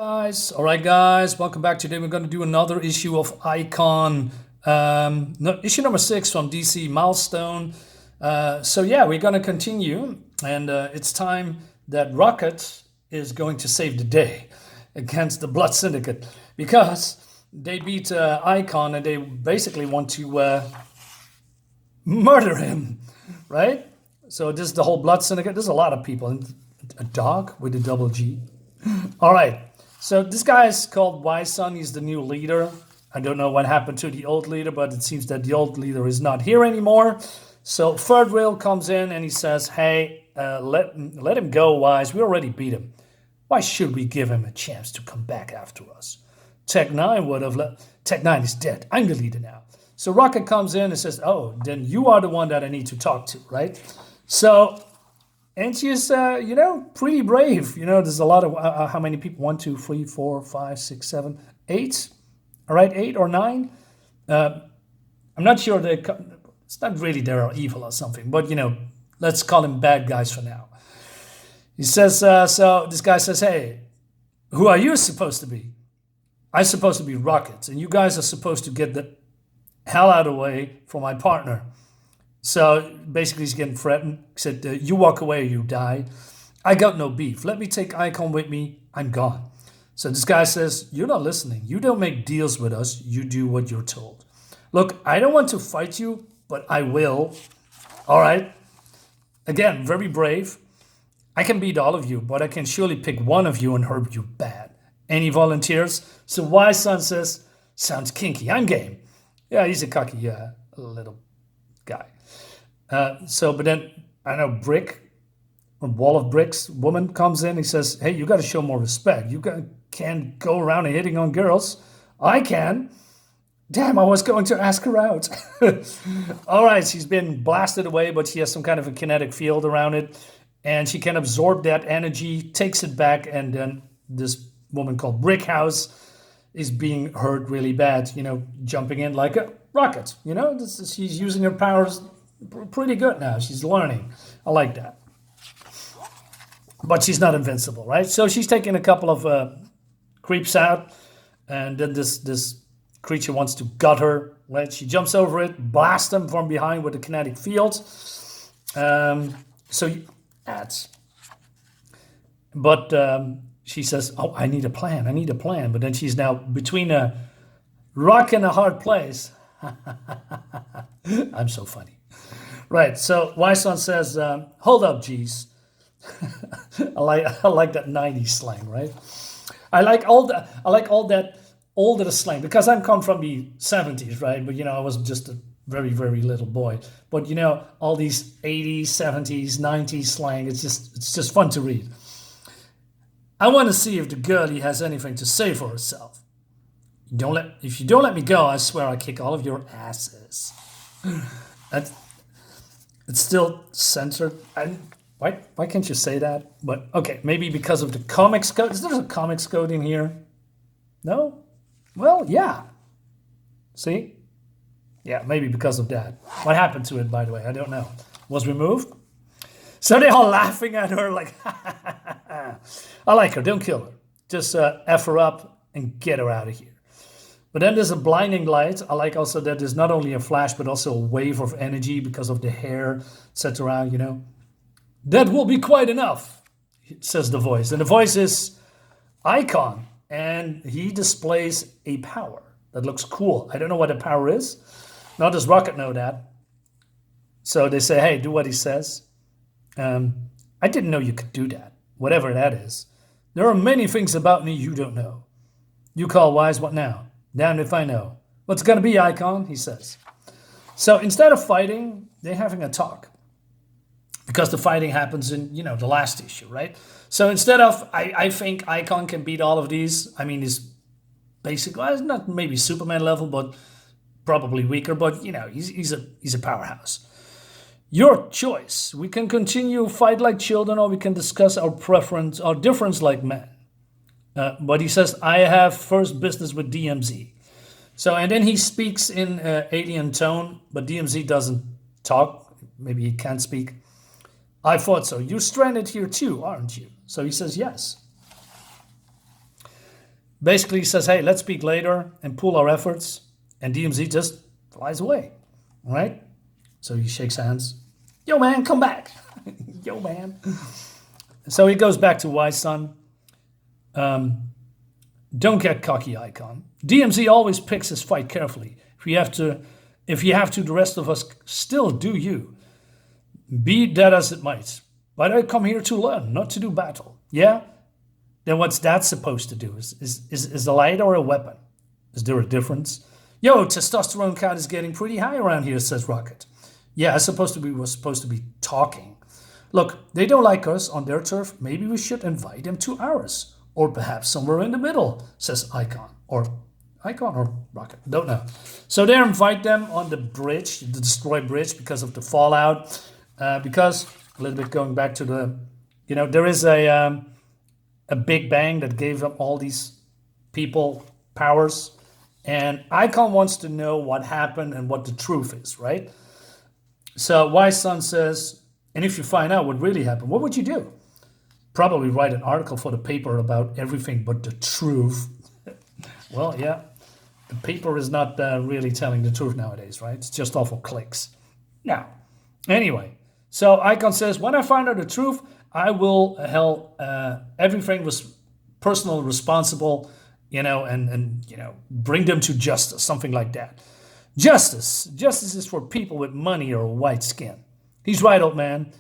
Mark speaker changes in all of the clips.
Speaker 1: All right, guys, welcome back. Today we're going to do another issue of Icon, issue number 6 from DC Milestone. So we're going to continue, and it's time that Rocket is going to save the day against the Blood Syndicate because they beat Icon and they basically want to murder him, right? So this is the whole Blood Syndicate. There's a lot of people, and a dog with a double G. All right. So this guy is called Son. He's the new leader. I don't know what happened to the old leader, but it seems that the old leader is not here anymore. So Third Rail comes in and he says, hey, let him go, Wise. We already beat him. Why should we give him a chance to come back after us? Tech 9 would have let... Tech 9 is dead. I'm the leader now. So Rocket comes in and says, oh, then you are the one that I need to talk to, right? So... And she's, pretty brave. There's a lot of, how many people? 1, 2, 3, 4, 5, 6, 7, 8. All right, 8 or 9. I'm not sure it's not really they're evil or something, but, let's call them bad guys for now. He says, so this guy says, hey, who are you supposed to be? I'm supposed to be Rocket, and you guys are supposed to get the hell out of the way for my partner. So basically he's getting threatened. He said, you walk away or you die. I got no beef. Let me take Icon with me. I'm gone. So this guy says, you're not listening. You don't make deals with us. You do what you're told. Look, I don't want to fight you, but I will. All right. Again, very brave. I can beat all of you, but I can surely pick one of you and hurt you bad. Any volunteers? So Son says, sounds kinky. I'm game. Yeah, he's a cocky little guy. But then, I know, a wall of bricks woman comes in. He says, hey, you got to show more respect. You can't go around and hitting on girls. I can. Damn, I was going to ask her out. All right, she's been blasted away, but she has some kind of a kinetic field around it. And she can absorb that energy, takes it back, and then this woman called Brickhouse is being hurt really bad, jumping in like a rocket. She's using her powers pretty good now. She's learning. I like that. But she's not invincible, right? So she's taking a couple of creeps out, and then this creature wants to gut her, right? She jumps over it, blasts them from behind with the kinetic field. She says, oh, I need a plan. But then she's now between a rock and a hard place. I'm so funny. Right, so Wyson says, hold up, geez. I like that 90s slang, right? I like all that older slang because I'm come from the 70s, right? But I was just a very, very little boy. But all these 80s, 70s, 90s slang, it's just fun to read. I want to see if the girlie has anything to say for herself. If you don't let me go, I swear I'll kick all of your asses. It's still censored. Why can't you say that? But okay, maybe because of the comics code. Is there a comics code in here? No? Well, yeah. See? Yeah, maybe because of that. What happened to it, by the way? I don't know. Was removed? So they're all laughing at her like, I like her, don't kill her. Just F her up and get her out of here. But then there's a blinding light. I like also that there's not only a flash, but also a wave of energy because of the hair, etc. That will be quite enough, says the voice. And the voice is Icon. And he displays a power that looks cool. I don't know what the power is. Nor does Rocket know that. So they say, hey, do what he says. I didn't know you could do that, whatever that is. There are many things about me you don't know. You call wise, what now? Damned if I know. What's going to be, Icon? He says. So instead of fighting, they're having a talk. Because the fighting happens in, the last issue, right? So instead of, I think Icon can beat all of these. I mean, he's basically, well, not maybe Superman level, but probably weaker. But, he's a powerhouse. Your choice. We can continue fight like children, or we can discuss our difference like men. But he says, I have first business with DMZ. So, and then he speaks in alien tone, but DMZ doesn't talk. Maybe he can't speak. I thought so. You're stranded here too, aren't you? So he says, yes. Basically, he says, hey, let's speak later and pool our efforts. And DMZ just flies away, right? So he shakes hands. Yo, man, come back. Yo, man. So he goes back to Wise Son. Don't get cocky, Icon. DMZ always picks his fight carefully. If you have to, the rest of us still do you. Be that as it might. But I come here to learn, not to do battle. Yeah? Then what's that supposed to do? Is a light or a weapon? Is there a difference? Yo, testosterone count is getting pretty high around here, says Rocket. Yeah, we're supposed to be talking. Look, they don't like us on their turf. Maybe we should invite them to ours. Or perhaps somewhere in the middle, says Icon. Or Rocket, don't know. So they invite them on the bridge, the destroyed bridge, because of the fallout. Because, a little bit going back to the, there is a big bang that gave them all these people powers. And Icon wants to know what happened and what the truth is, right? So Wise Son says, and if you find out what really happened, what would you do? Probably write an article for the paper about everything but the truth. Well, yeah, the paper is not really telling the truth nowadays, right? It's just off of clicks. Now, anyway, so Icon says, when I find out the truth, I will everything was personal responsible, and bring them to justice, something like that. Justice is for people with money or white skin. He's right, old man.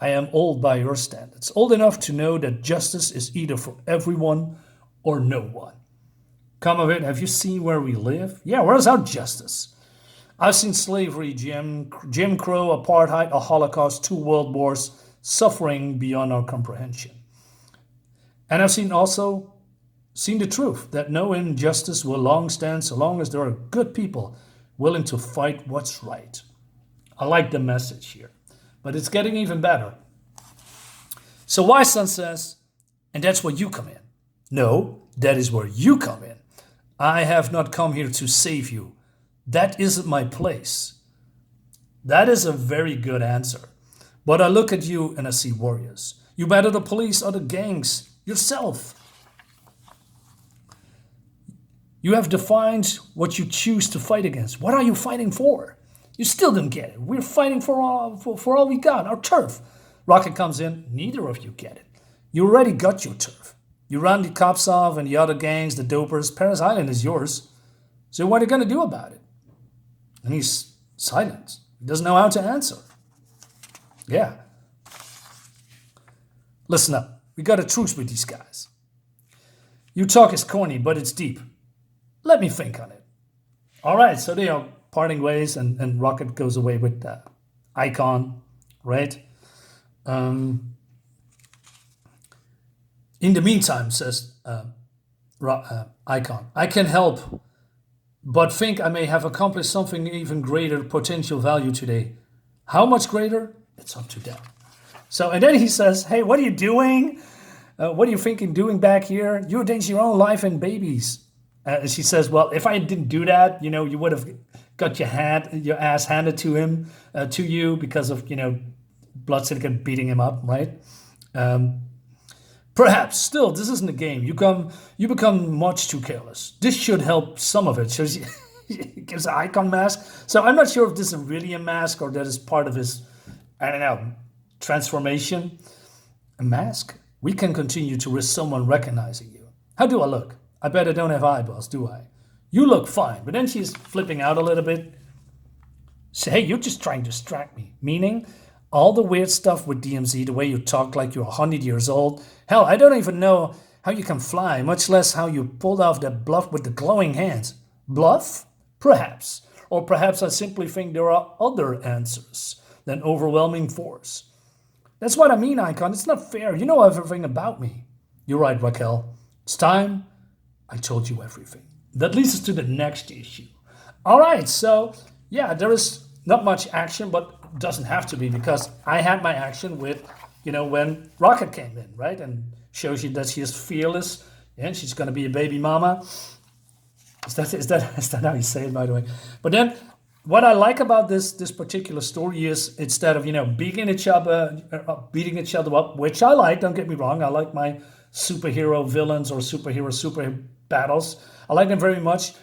Speaker 1: I am old by your standards, old enough to know that justice is either for everyone or no one. Come of it, have you seen where we live? Yeah, where's our justice? I've seen slavery, Jim Crow, apartheid, a Holocaust, 2 world wars, suffering beyond our comprehension. And I've also seen the truth, that no injustice will long stand so long as there are good people willing to fight what's right. I like the message here, but it's getting even better. So Wise Son says, and that's where you come in. No, that is where you come in. I have not come here to save you. That isn't my place. That is a very good answer. But I look at you and I see warriors. You battle the police or the gangs yourself. You have defined what you choose to fight against. What are you fighting for? You still don't get it. We're fighting for all we got, our turf. Rocket comes in. Neither of you get it. You already got your turf. You run the cops off and the other gangs, the dopers. Paris Island is yours. So what are you going to do about it? And he's silent. He doesn't know how to answer. Yeah. Listen up. We got a truce with these guys. You talk is corny, but it's deep. Let me think on it. All right, so they are parting ways, and Rocket goes away with Icon, right? In the meantime, says Icon, I can help, but think I may have accomplished something even greater potential value today. How much greater? It's up to them. So, and then he says, hey, what are you doing? What are you thinking doing back here? You endanger your own life and babies. She says, well, if I didn't do that, you would have got your ass handed to you because of, Blood Syndicate beating him up, right? Perhaps. Still, this isn't a game. You become much too careless. This should help some of it. So she gives an Icon mask. So I'm not sure if this is really a mask or that is part of his, transformation. A mask? We can continue to risk someone recognizing you. How do I look? I bet I don't have eyeballs, do I? You look fine. But then she's flipping out a little bit. Say, hey, you're just trying to distract me. Meaning, all the weird stuff with DMZ, the way you talk like you're 100 years old. Hell, I don't even know how you can fly, much less how you pulled off that bluff with the glowing hands. Bluff? Perhaps. Or perhaps I simply think there are other answers than overwhelming force. That's what I mean, Icon. It's not fair. You know everything about me. You're right, Raquel. It's time I told you everything. That leads us to the next issue. All right, so, yeah, there is not much action, but it doesn't have to be because I had my action with, when Rocket came in, right? And shows you that she is fearless and she's going to be a baby mama. Is that how you say it, by the way? But then what I like about this particular story is instead of, beating each other up, which I like, don't get me wrong. I like my superhero villains or superhero battles. I like them very much.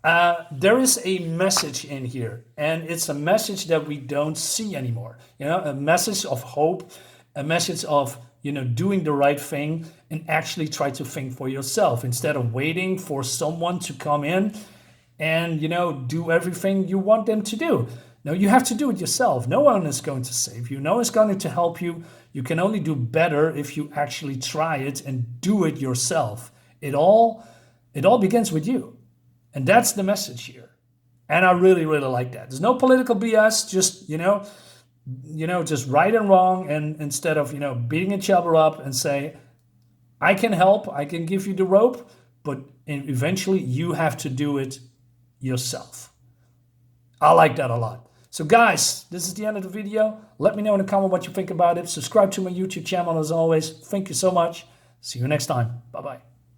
Speaker 1: There is a message in here, and it's a message that we don't see anymore. A message of hope, a message of doing the right thing, and actually try to think for yourself instead of waiting for someone to come in and do everything you want them to do. No, you have to do it yourself. No one is going to save you. No one is going to help you. You can only do better if you actually try it and do it yourself. It all begins with you. And that's the message here. And I really, really like that. There's no political BS, just, just right and wrong. And instead of, beating each other up and say, I can help, I can give you the rope, but eventually you have to do it yourself. I like that a lot. So guys, this is the end of the video. Let me know in the comment what you think about it. Subscribe to my YouTube channel as always. Thank you so much. See you next time. Bye-bye.